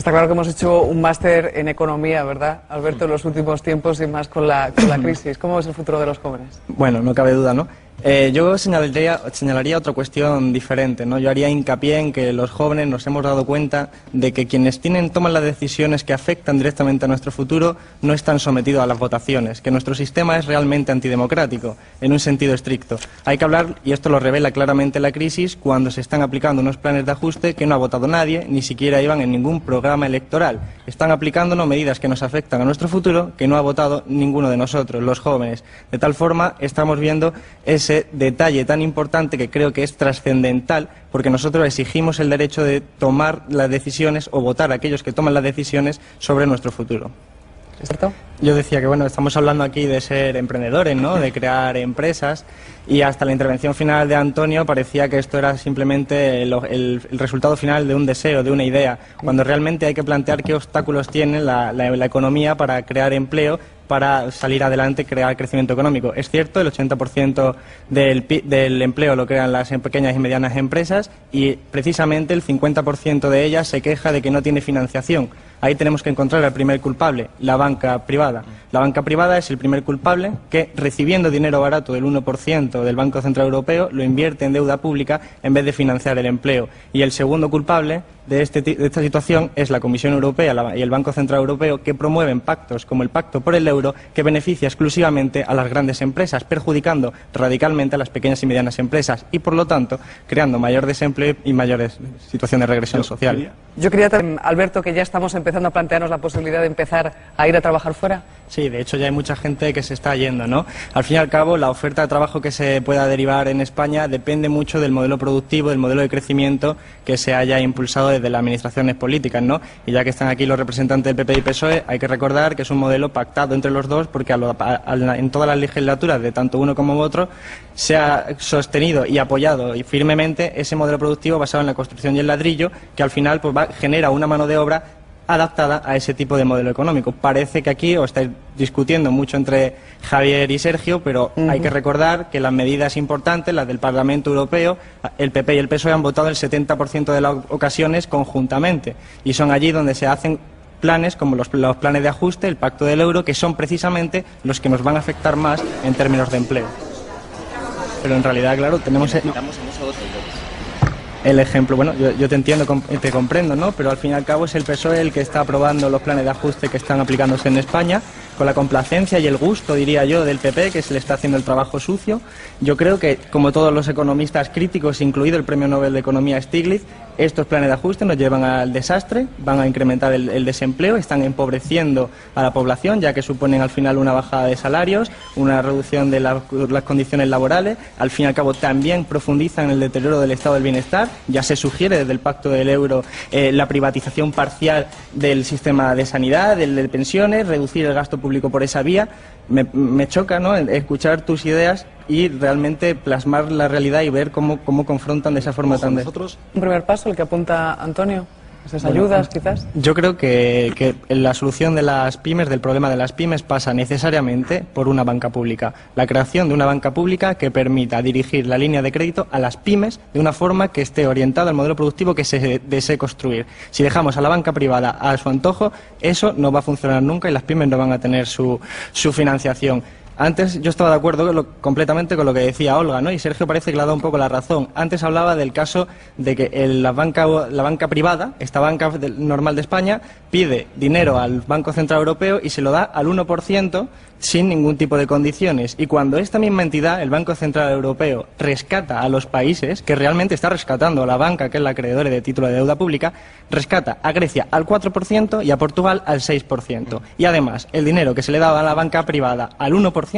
Está claro que hemos hecho un máster en economía, ¿verdad, Alberto, en los últimos tiempos y más con la crisis? ¿Cómo es el futuro de los jóvenes? Bueno, no cabe duda, ¿no? Yo señalaría otra cuestión diferente, ¿no? Yo haría hincapié en que los jóvenes nos hemos dado cuenta de que quienes toman las decisiones que afectan directamente a nuestro futuro no están sometidos a las votaciones, que nuestro sistema es realmente antidemocrático, en un sentido estricto. Hay que hablar, y esto lo revela claramente la crisis, cuando se están aplicando unos planes de ajuste que no ha votado nadie, ni siquiera iban en ningún programa electoral. Están aplicándonos medidas que nos afectan a nuestro futuro que no ha votado ninguno de nosotros, los jóvenes. De tal forma, estamos viendo ese detalle tan importante que creo que es trascendental, porque nosotros exigimos el derecho de tomar las decisiones o votar a aquellos que toman las decisiones sobre nuestro futuro. ¿Es cierto? Yo decía que, bueno, estamos hablando aquí de ser emprendedores, ¿no?, de crear empresas, y hasta la intervención final de Antonio parecía que esto era simplemente el resultado final de un deseo, de una idea, cuando realmente hay que plantear qué obstáculos tiene la economía para crear empleo, para salir adelante y crear crecimiento económico. Es cierto, el 80% del empleo lo crean las pequeñas y medianas empresas, y precisamente el 50% de ellas se queja de que no tiene financiación. Ahí tenemos que encontrar al primer culpable, la banca privada. La banca privada es el primer culpable que, recibiendo dinero barato del 1% del Banco Central Europeo, lo invierte en deuda pública en vez de financiar el empleo. Y el segundo culpable de esta situación es la Comisión Europea y el Banco Central Europeo, que promueven pactos como el Pacto por el Euro, que beneficia exclusivamente a las grandes empresas, perjudicando radicalmente a las pequeñas y medianas empresas y, por lo tanto, creando mayor desempleo y mayores situaciones de regresión social. Yo quería, Alberto, que ya estamos empezando a plantearnos la posibilidad de empezar a ir a trabajar fuera. Sí, de hecho ya hay mucha gente que se está yendo, ¿no? Al fin y al cabo, la oferta de trabajo que se pueda derivar en España depende mucho del modelo productivo, del modelo de crecimiento que se haya impulsado desde las administraciones políticas, ¿no? Y ya que están aquí los representantes del PP y PSOE, hay que recordar que es un modelo pactado entre los dos, porque en todas las legislaturas de tanto uno como otro se ha sostenido y apoyado y firmemente ese modelo productivo basado en la construcción y el ladrillo, que al final pues genera una mano de obra adaptada a ese tipo de modelo económico. Parece que aquí os estáis discutiendo mucho entre Javier y Sergio, pero hay que recordar que las medidas importantes, las del Parlamento Europeo, el PP y el PSOE han votado el 70% de las ocasiones conjuntamente, y son allí donde se hacen planes como los planes de ajuste, el Pacto del Euro, que son precisamente los que nos van a afectar más en términos de empleo. Pero en realidad, claro, tenemos el ejemplo. Bueno, yo te entiendo, te comprendo, ¿no? Pero al fin y al cabo es el PSOE el que está aprobando los planes de ajuste que están aplicándose en España, con la complacencia y el gusto, diría yo, del PP, que se le está haciendo el trabajo sucio. Yo creo que, como todos los economistas críticos, incluido el Premio Nobel de Economía Stiglitz, estos planes de ajuste nos llevan al desastre, van a incrementar el desempleo, están empobreciendo a la población, ya que suponen al final una bajada de salarios, una reducción de las condiciones laborales. Al fin y al cabo también profundizan en el deterioro del estado del bienestar. Ya se sugiere desde el Pacto del Euro la privatización parcial del sistema de sanidad, del de pensiones, reducir el gasto público por esa vía. Me choca, ¿no?, escuchar tus ideas y realmente plasmar la realidad y ver cómo confrontan de esa forma tan... Un primer paso, el que apunta Antonio. ¿Esas ayudas, quizás? Yo creo que la solución de las pymes, del problema de las pymes, pasa necesariamente por una banca pública. La creación de una banca pública que permita dirigir la línea de crédito a las pymes de una forma que esté orientada al modelo productivo que se desee construir. Si dejamos a la banca privada a su antojo, eso no va a funcionar nunca y las pymes no van a tener su financiación. Antes yo estaba de acuerdo completamente con lo que decía Olga, ¿no? Y Sergio parece que le ha dado un poco la razón. Antes hablaba del caso de que la banca privada, esta banca normal de España, pide dinero al Banco Central Europeo y se lo da al 1% sin ningún tipo de condiciones. Y cuando esta misma entidad, el Banco Central Europeo, rescata a los países, que realmente está rescatando a la banca, que es la acreedora de título de deuda pública, rescata a Grecia al 4% y a Portugal al 6%. Y además, el dinero que se le daba a la banca privada al 1%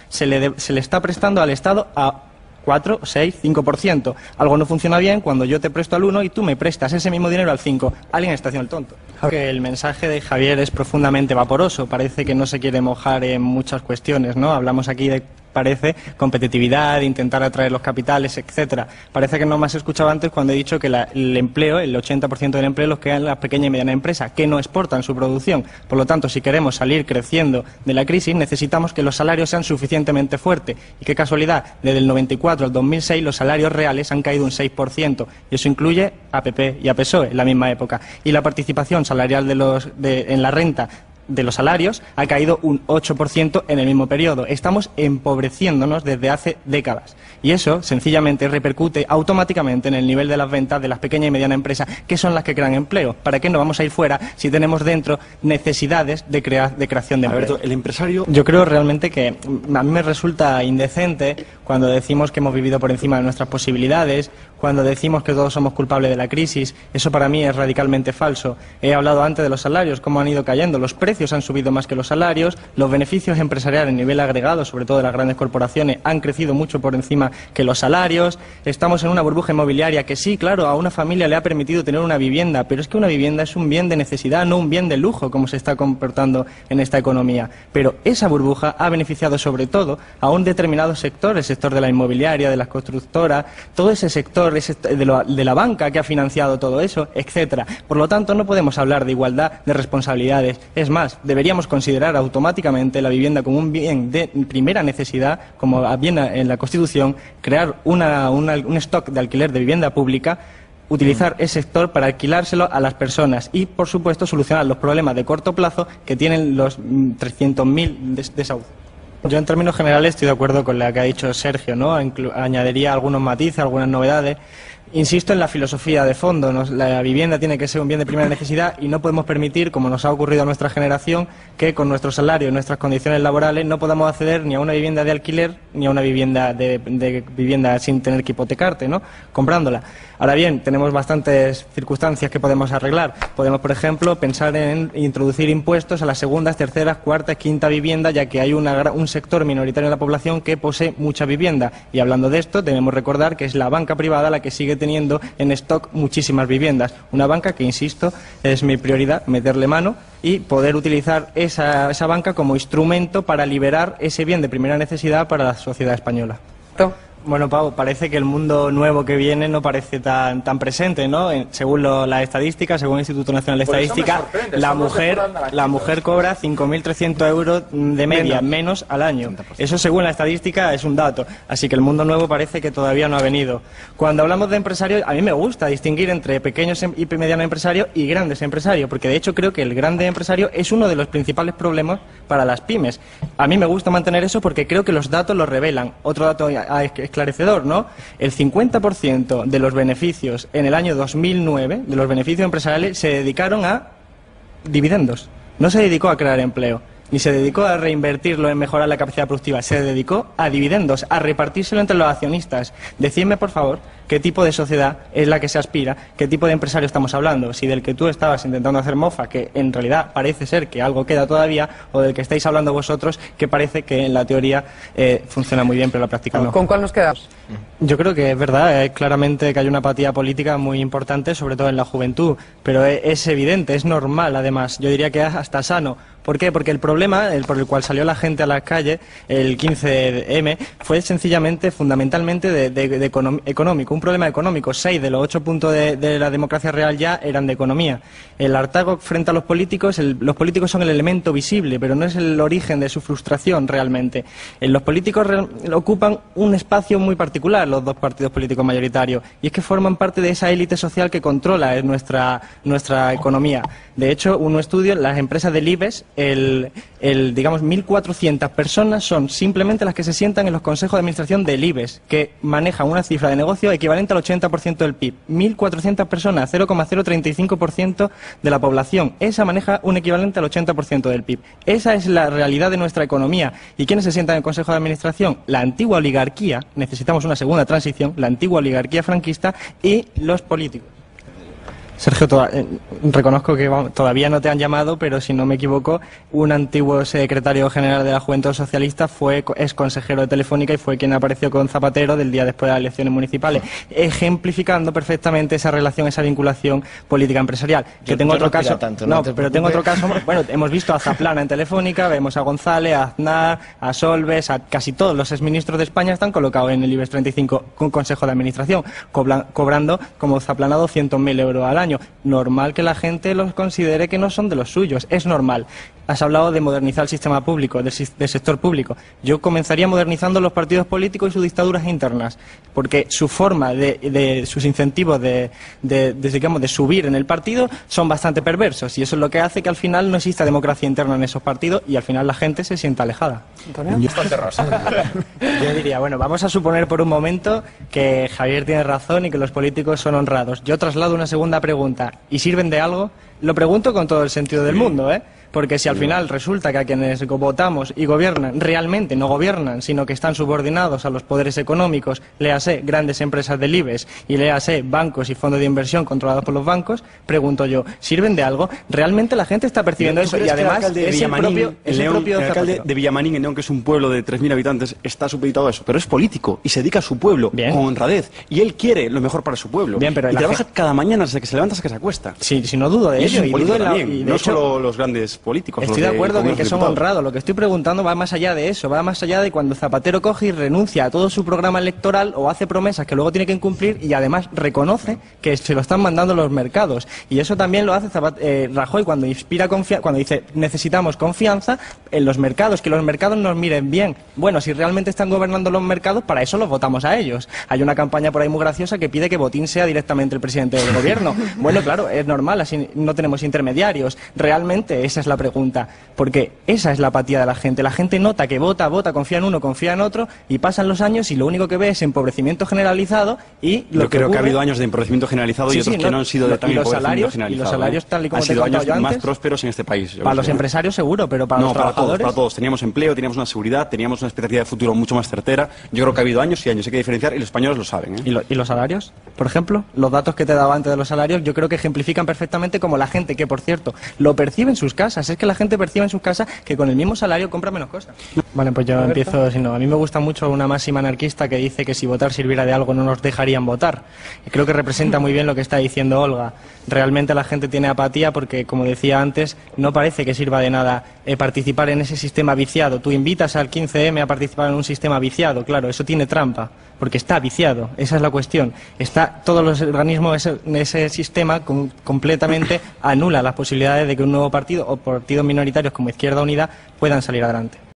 se le está prestando al Estado a 4, 6, 5%. Algo no funciona bien cuando yo te presto al 1 y tú me prestas ese mismo dinero al 5. Alguien está haciendo el tonto. Que el mensaje de Javier es profundamente vaporoso. Parece que no se quiere mojar en muchas cuestiones, ¿no? Hablamos aquí de parece competitividad, intentar atraer los capitales, etcétera. Parece que no me has escuchado antes cuando he dicho que el empleo, el 80% del empleo los quedan en las pequeñas y medianas empresas, que no exportan su producción. Por lo tanto, si queremos salir creciendo de la crisis, necesitamos que los salarios sean suficientemente fuertes. Y qué casualidad, desde el 94 al 2006 los salarios reales han caído un 6%, y eso incluye a PP y a PSOE en la misma época. Y la participación salarial en la renta de los salarios ha caído un 8% en el mismo periodo. Estamos empobreciéndonos desde hace décadas. Y eso, sencillamente, repercute automáticamente en el nivel de las ventas de las pequeñas y medianas empresas, que son las que crean empleo. ¿Para qué nos vamos a ir fuera si tenemos dentro necesidades de creación de empleo? Alberto, el empresario... Yo creo realmente que a mí me resulta indecente cuando decimos que hemos vivido por encima de nuestras posibilidades, cuando decimos que todos somos culpables de la crisis. Eso para mí es radicalmente falso. He hablado antes de los salarios, cómo han ido cayendo. Los precios han subido más que los salarios, los beneficios empresariales a nivel agregado, sobre todo de las grandes corporaciones, han crecido mucho por encima que los salarios. Estamos en una burbuja inmobiliaria que sí, claro, a una familia le ha permitido tener una vivienda, pero es que una vivienda es un bien de necesidad, no un bien de lujo, como se está comportando en esta economía. Pero esa burbuja ha beneficiado sobre todo a un determinado sector, el sector de la inmobiliaria, de las constructoras, todo ese sector de la banca que ha financiado todo eso, etcétera. Por lo tanto, no podemos hablar de igualdad de responsabilidades. Es más, deberíamos considerar automáticamente la vivienda como un bien de primera necesidad, como viene en la Constitución, crear un stock de alquiler de vivienda pública, utilizar ese sector para alquilárselo a las personas y, por supuesto, solucionar los problemas de corto plazo que tienen los 300.000 desahucios. Yo, en términos generales, estoy de acuerdo con lo que ha dicho Sergio, ¿no? Añadiría algunos matices, algunas novedades. Insisto en la filosofía de fondo. La vivienda tiene que ser un bien de primera necesidad y no podemos permitir, como nos ha ocurrido a nuestra generación, que con nuestro salario y nuestras condiciones laborales no podamos acceder ni a una vivienda de alquiler ni a una vivienda de vivienda sin tener que hipotecarte, ¿no? Comprándola. Ahora bien, tenemos bastantes circunstancias que podemos arreglar. Podemos, por ejemplo, pensar en introducir impuestos a las segundas, terceras, cuartas, quinta vivienda, ya que hay un sector minoritario de la población que posee mucha vivienda. Y hablando de esto, debemos recordar que es la banca privada la que sigue teniendo en stock muchísimas viviendas. Una banca que, insisto, es mi prioridad, meterle mano y poder utilizar esa banca como instrumento para liberar ese bien de primera necesidad para la sociedad española. Bueno, Pau, parece que el mundo nuevo que viene no parece tan presente, ¿no? Según las estadísticas, según el Instituto Nacional de Estadística, la mujer cobra 5.300 euros de media, menos al año. Eso, según la estadística, es un dato. Así que el mundo nuevo parece que todavía no ha venido. Cuando hablamos de empresarios, a mí me gusta distinguir entre pequeños y medianos empresarios y grandes empresarios, porque de hecho creo que el grande empresario es uno de los principales problemas para las pymes. A mí me gusta mantener eso porque creo que los datos lo revelan. Otro dato esclarecedor, ¿no? El 50% de los beneficios en el año 2009, de los beneficios empresariales, se dedicaron a dividendos. No se dedicó a crear empleo, ni se dedicó a reinvertirlo en mejorar la capacidad productiva, se dedicó a dividendos, a repartírselo entre los accionistas. Decidme, por favor, qué tipo de sociedad es la que se aspira, qué tipo de empresario estamos hablando, si del que tú estabas intentando hacer mofa, que en realidad parece ser que algo queda todavía, o del que estáis hablando vosotros, que parece que en la teoría funciona muy bien, pero en la práctica no. ¿Con cuál nos quedamos? Yo creo que es verdad, es claramente que hay una apatía política muy importante, sobre todo en la juventud, pero es evidente, es normal además, yo diría que es hasta sano. ¿Por qué? Porque el problema por el cual salió la gente a las calles el 15M fue sencillamente, fundamentalmente económico, un problema económico. 6 de los 8 puntos de la democracia real ya eran de economía. El hartazgo frente a los políticos son el elemento visible, pero no es el origen de su frustración realmente. Los políticos ocupan un espacio muy particular, los dos partidos políticos mayoritarios, y es que forman parte de esa élite social que controla nuestra economía. De hecho, un estudio, las empresas del IBEX, digamos, 1.400 personas son simplemente las que se sientan en los consejos de administración del IBEX, que manejan una cifra de negocio equivalente al 80% del PIB. 1.400 personas, 0,035% de la población. Esa maneja un equivalente al 80% del PIB. Esa es la realidad de nuestra economía. ¿Y quiénes se sientan en el consejo de administración? La antigua oligarquía, necesitamos una segunda transición, la antigua oligarquía franquista y los políticos. Sergio, reconozco que todavía no te han llamado, pero si no me equivoco, un antiguo secretario general de la Juventud Socialista es consejero de Telefónica y fue quien apareció con Zapatero del día después de las elecciones municipales, ejemplificando perfectamente esa relación, esa vinculación política empresarial. Tengo otro caso. Tengo otro caso. Bueno, hemos visto a Zaplana en Telefónica, vemos a González, a Aznar, a Solbes, a casi todos los exministros de España están colocados en el IBEX 35 con Consejo de Administración, cobrando como Zaplana 200.000 euros al año. Normal que la gente los considere que no son de los suyos, es normal. Has hablado de modernizar el sistema público, del sector público. Yo comenzaría modernizando los partidos políticos y sus dictaduras internas, porque su forma sus incentivos de subir en el partido son bastante perversos, y eso es lo que hace que al final no exista democracia interna en esos partidos y al final la gente se sienta alejada. Yo diría, bueno, vamos a suponer por un momento que Javier tiene razón y que los políticos son honrados. Yo traslado una segunda pregunta. ¿Y sirven de algo? Lo pregunto con todo el sentido del mundo, porque si al final resulta que a quienes votamos y gobiernan realmente no gobiernan, sino que están subordinados a los poderes económicos, léase grandes empresas del IBEX y léase bancos y fondos de inversión controlados por los bancos, pregunto yo, ¿sirven de algo? ¿Realmente la gente está percibiendo eso? Y además el alcalde de Villamarín, en León, que es un pueblo de 3.000 habitantes, está supeditado a eso, pero es político y se dedica a su pueblo con honradez, y él quiere lo mejor para su pueblo. Y trabaja cada mañana desde que se levanta hasta que se acuesta. Sí, no dudo de ello. Y no solo los grandes políticos. Estoy de acuerdo en que son honrados. Lo que estoy preguntando va más allá de eso, va más allá de cuando Zapatero coge y renuncia a todo su programa electoral o hace promesas que luego tiene que cumplir y además reconoce que se lo están mandando los mercados. Y eso también lo hace Rajoy cuando cuando dice necesitamos confianza en los mercados, que los mercados nos miren bien. Bueno, si realmente están gobernando los mercados, para eso los votamos a ellos. Hay una campaña por ahí muy graciosa que pide que Botín sea directamente el presidente del gobierno. Bueno, claro, es normal, así no tenemos intermediarios. Realmente esa es la pregunta, porque esa es la apatía de la gente. La gente nota que vota, confía en uno, confía en otro, y pasan los años y lo único que ve es empobrecimiento generalizado y Yo creo que ha habido años de empobrecimiento generalizado y otros que no han sido de tan empobrecimiento generalizado. Y los salarios, tal y como te he contado yo antes, más prósperos en este país. Para los empresarios seguro, pero para los trabajadores... para todos. Teníamos empleo, teníamos una seguridad, teníamos una expectativa de futuro mucho más certera. Yo creo que ha habido años y años, hay que diferenciar, y los españoles lo saben. ¿Y los salarios? Por ejemplo, los datos que te daba antes de los salarios, yo creo que ejemplifican perfectamente como la gente, que por cierto, lo percibe en sus casas. Es que la gente percibe en sus casas que con el mismo salario compra menos cosas. Vale, pues yo empiezo, si no. A mí me gusta mucho una máxima anarquista que dice que si votar sirviera de algo no nos dejarían votar. Y creo que representa muy bien lo que está diciendo Olga. Realmente la gente tiene apatía porque, como decía antes, no parece que sirva de nada participar en ese sistema viciado. Tú invitas al 15M a participar en un sistema viciado, claro, eso tiene trampa, porque está viciado, esa es la cuestión. Todos los organismos en ese sistema completamente anula las posibilidades de que un nuevo partido o partidos minoritarios como Izquierda Unida puedan salir adelante.